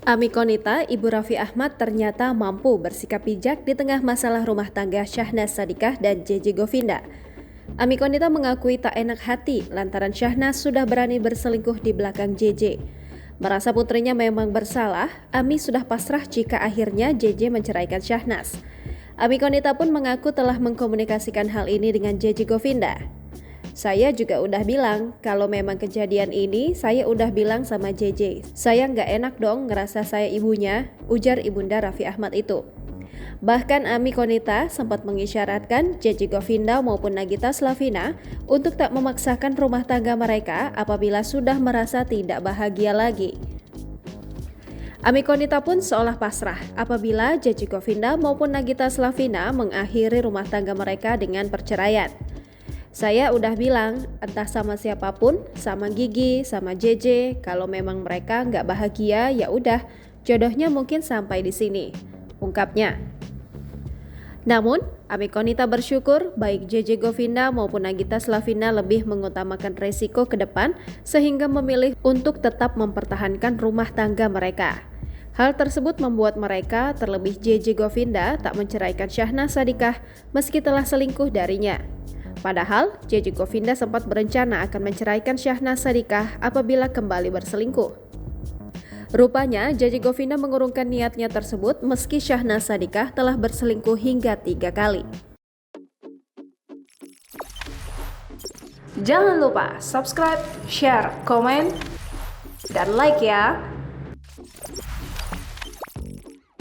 Ami Konita, Ibu Raffi Ahmad ternyata mampu bersikap bijak di tengah masalah rumah tangga Syahnaz Sadiqah dan JJ Govinda. Ami Konita mengakui tak enak hati lantaran Syahnaz sudah berani berselingkuh di belakang JJ. Merasa putrinya memang bersalah, Ami sudah pasrah jika akhirnya JJ menceraikan Syahnaz. Ami Konita pun mengaku telah mengkomunikasikan hal ini dengan JJ Govinda. Saya juga udah bilang, kalau memang kejadian ini, saya udah bilang sama JJ. Saya nggak enak dong ngerasa saya ibunya, ujar Ibunda Raffi Ahmad itu. Bahkan Ami Konita sempat mengisyaratkan JJ Govinda maupun Nagita Slavina untuk tak memaksakan rumah tangga mereka apabila sudah merasa tidak bahagia lagi. Ami Konita pun seolah pasrah apabila JJ Govinda maupun Nagita Slavina mengakhiri rumah tangga mereka dengan perceraian. Saya udah bilang, entah sama siapapun, sama Gigi, sama JJ, kalau memang mereka nggak bahagia, ya udah, jodohnya mungkin sampai di sini, ungkapnya. Namun, Ami Konita bersyukur baik JJ Govinda maupun Nagita Slavina lebih mengutamakan resiko ke depan sehingga memilih untuk tetap mempertahankan rumah tangga mereka. Hal tersebut membuat mereka, terlebih JJ Govinda, tak menceraikan Syahnaz Sadiqah meski telah selingkuh darinya. Padahal, JJ Govinda sempat berencana akan menceraikan Syahnaz Sadiqah apabila kembali berselingkuh. Rupanya, JJ Govinda mengurungkan niatnya tersebut meski Syahnaz Sadiqah telah berselingkuh hingga 3 kali. Jangan lupa subscribe, share, komen, dan like ya!